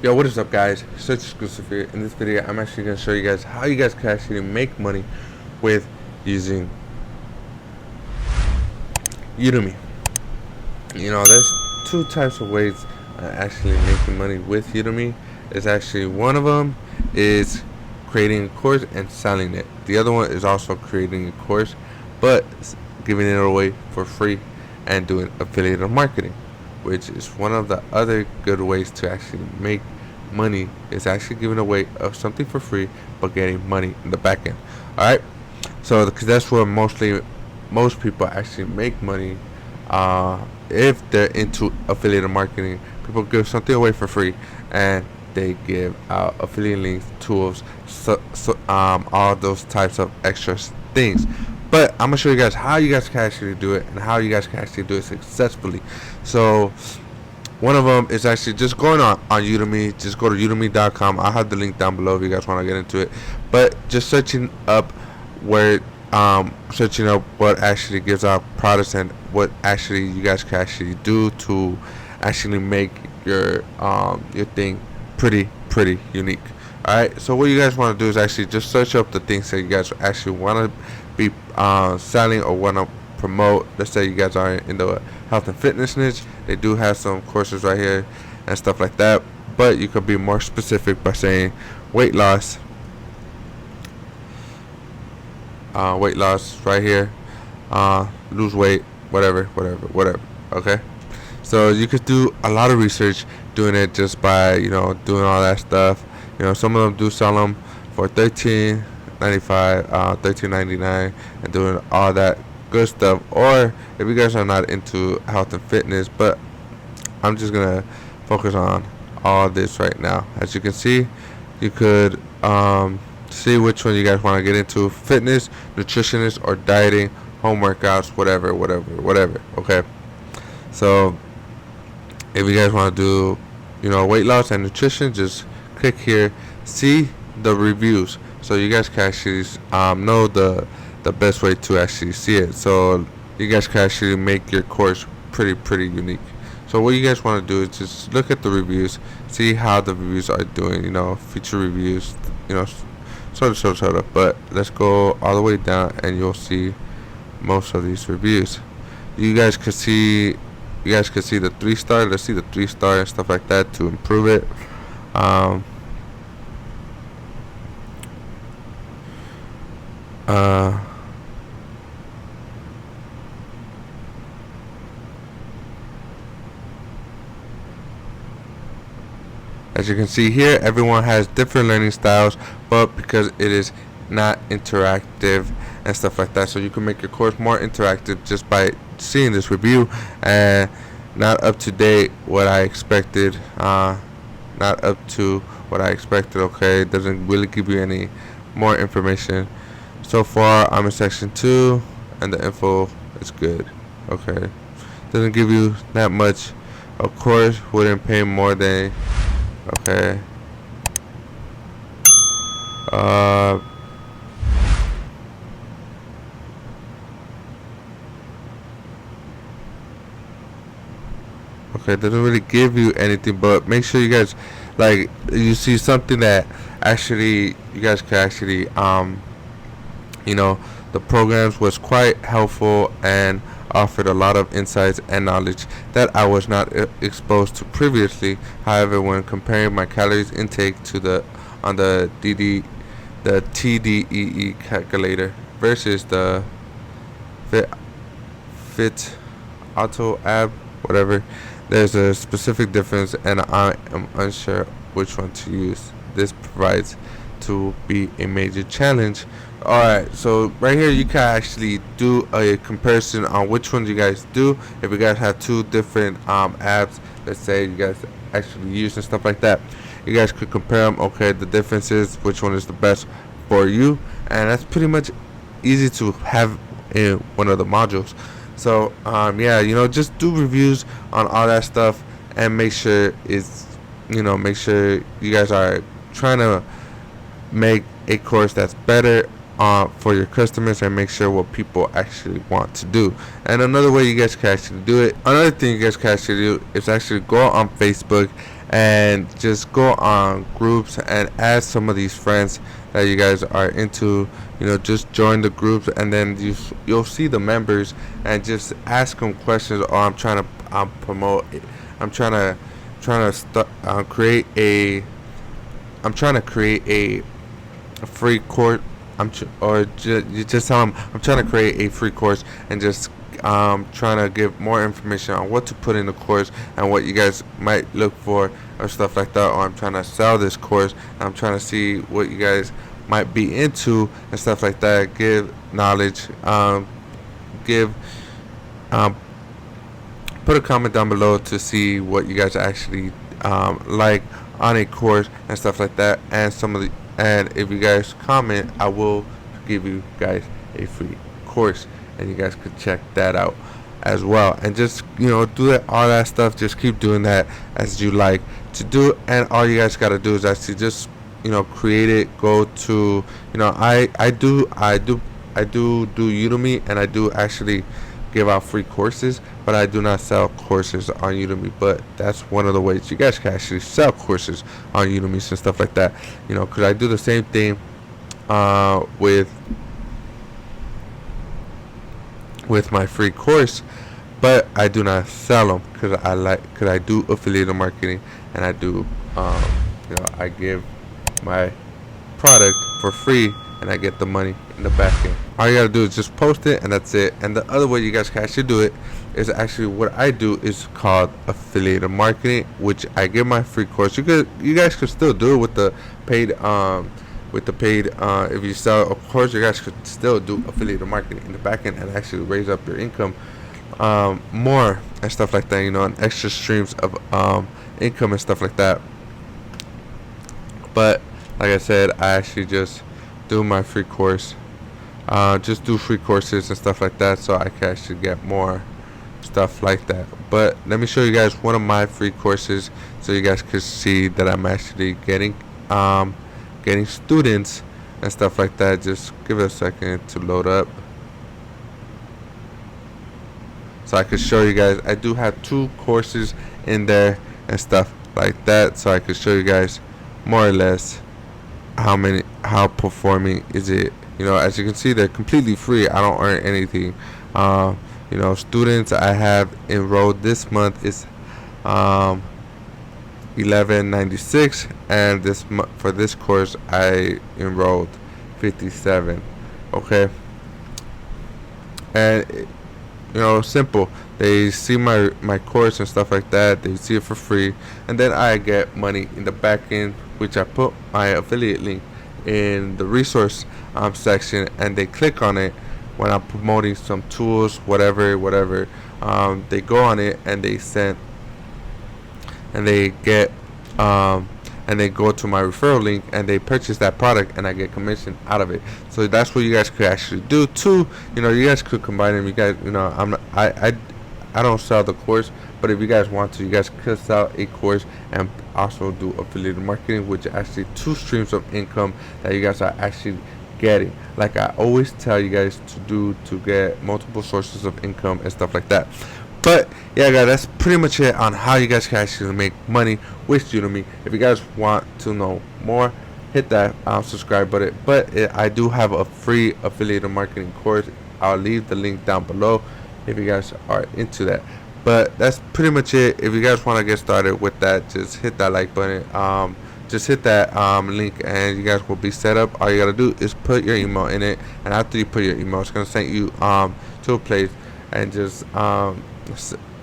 Yo, what is up, guys? Search exclusive here. In this video, I'm actually going to show you guys how you guys can actually make money with using Udemy. There's two types of ways actually making money with Udemy. It's actually one of them is creating a course and selling it. The other one is also creating a course, but giving it away for free and doing affiliate marketing, which is one of the other good ways to actually make money, is actually giving away something for free but getting money in the back end. Alright, so because that's where most people actually make money. If they're into affiliate marketing, people give something away for free and they give out affiliate links, tools, all those types of extra things. But I'm gonna show you guys how you guys can actually do it and how you guys can actually do it successfully. So one of them is actually just going on Udemy. Just go to udemy.com. I'll have the link down below if you guys want to get into it. But just searching up what actually gives out products and what actually you guys can actually do to actually make your thing pretty unique. Alright, so what you guys want to do is actually just search up the things that you guys actually want to be selling or want to promote. Let's say you guys are in the health and fitness niche. They do have some courses right here and stuff like that, but you could be more specific by saying weight loss right here, lose weight, whatever. Okay, so you could do a lot of research doing it just by doing all that stuff. Some of them do sell them for $13.95, $13.99, and doing all that good stuff. Or if you guys are not into health and fitness, but I'm just gonna focus on all this right now. As you can see, you could see which one you guys want to get into: fitness, nutritionist, or dieting, home workouts, whatever. Okay, so if you guys want to do weight loss and nutrition, just click here, see the reviews, so you guys can actually know the best way to actually see it, so you guys can actually make your course pretty unique. So what you guys want to do is just look at the reviews, see how the reviews are doing, feature reviews, sort of. But let's go all the way down and you'll see most of these reviews. You guys could see the 3-star. Let's see the 3-star and stuff like that to improve it. As you can see here, everyone has different learning styles, but because it is not interactive and stuff like that, so you can make your course more interactive just by seeing this review. And not up to date what I expected. Okay, it doesn't really give you any more information. So far I'm in section 2 and the info is good. Okay, doesn't give you that much. Of course, wouldn't pay more than. Okay. Okay, doesn't really give you anything, but make sure you guys you see something that actually you guys can actually the programs was quite helpful and offered a lot of insights and knowledge that I was not exposed to previously. However, when comparing my calories intake to the TDEE calculator versus the Fit Auto app, whatever, there's a specific difference and I am unsure which one to use. This provides to be a major challenge. Alright, so right here you can actually do a comparison on which ones you guys do. If you guys have two different apps, let's say you guys actually use and stuff like that, you guys could compare them. Okay, the differences, which one is the best for you, and that's pretty much easy to have in one of the modules. So yeah, just do reviews on all that stuff and make sure make sure you guys are trying to make a course that's better for your customers and make sure what people actually want to do. And another way you guys can actually do it, another thing you guys can actually do is actually go on Facebook and just go on groups and add some of these friends that you guys are into. Just join the groups, and then you'll see the members, and just ask them questions. Oh, I'm trying to promote it. I'm trying to create a free course. You just tell them I'm trying to create a free course, and just trying to give more information on what to put in the course and what you guys might look for or stuff like that. Or I'm trying to sell this course. I'm trying to see what you guys might be into and stuff like that. Give knowledge. Give Put a comment down below to see what you guys actually like on a course and stuff like that. And if you guys comment, I will give you guys a free course, and you guys could check that out as well. And just do that, all that stuff. Just keep doing that as you like to do. And all you guys gotta do is actually just create it. Go to I do Udemy, and I do actually give out free courses, but I do not sell courses on Udemy. But that's one of the ways you guys can actually sell courses on Udemy and stuff like that. Because I do the same thing with my free course, but I do not sell them because I do affiliate marketing, and I do I give my product for free, and I get the money in the back end. All you gotta do is just post it, and that's it. And the other way you guys can actually do it is actually what I do is called affiliate marketing, which I give my free course. You guys could still do it with the paid if you sell a course, you guys could still do affiliate marketing in the back end and actually raise up your income more and stuff like that, and extra streams of income and stuff like that. But like I said, I actually just do my free course, just do free courses and stuff like that, so I can actually get more stuff like that. But let me show you guys one of my free courses so you guys could see that I'm actually getting students and stuff like that. Just give it a second to load up so I could show you guys. I do have 2 courses in there and stuff like that, so I could show you guys more or less how performing is it. As you can see, they're completely free. I don't earn anything. Students I have enrolled this month is 1196, and for this course I enrolled 57. Okay, and simple. They see my course and stuff like that. They see it for free, and then I get money in the back end, which I put my affiliate link in the resource section, and they click on it when I'm promoting some tools, whatever. They go on it, and they go to my referral link, and they purchase that product, and I get commission out of it. So that's what you guys could actually do too. You guys could combine them. You guys, I don't sell the course, but if you guys want to, you guys could sell a course and also do affiliate marketing, which are actually 2 streams of income that you guys are actually getting. Like I always tell you guys to do, to get multiple sources of income and stuff like that. But yeah, guys, that's pretty much it on how you guys can actually make money with Udemy. If you guys want to know more, hit that subscribe button. But I do have a free affiliate marketing course. I'll leave the link down below if you guys are into that. But that's pretty much it. If you guys want to get started with that, just hit that like button. Just hit that link, and you guys will be set up. All you gotta do is put your email in it, and after you put your email, it's gonna send you to a place, and just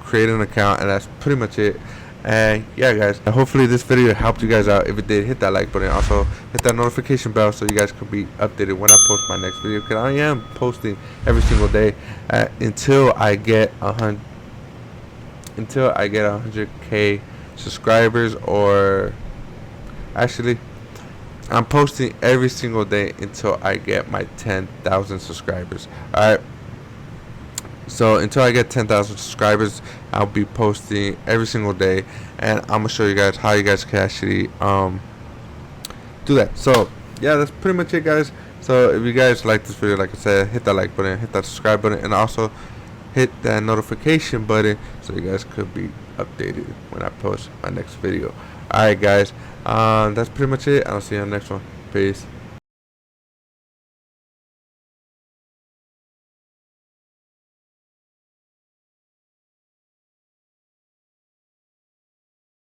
create an account, and that's pretty much it. And yeah, guys, hopefully this video helped you guys out. If it did, hit that like button. Also hit that notification bell so you guys can be updated when I post my next video, because I am posting every single day until I get 100k subscribers. Or actually, I'm posting every single day until I get my 10,000 subscribers. Alright, so until I get 10,000 subscribers, I'll be posting every single day, and I'm gonna show you guys how you guys can actually do that. So yeah, that's pretty much it, guys. So if you guys like this video, like I said, hit that like button, hit that subscribe button, and also hit that notification button so you guys could be updated when I post my next video. Alright guys, that's pretty much it. I'll see you on the next one. Peace.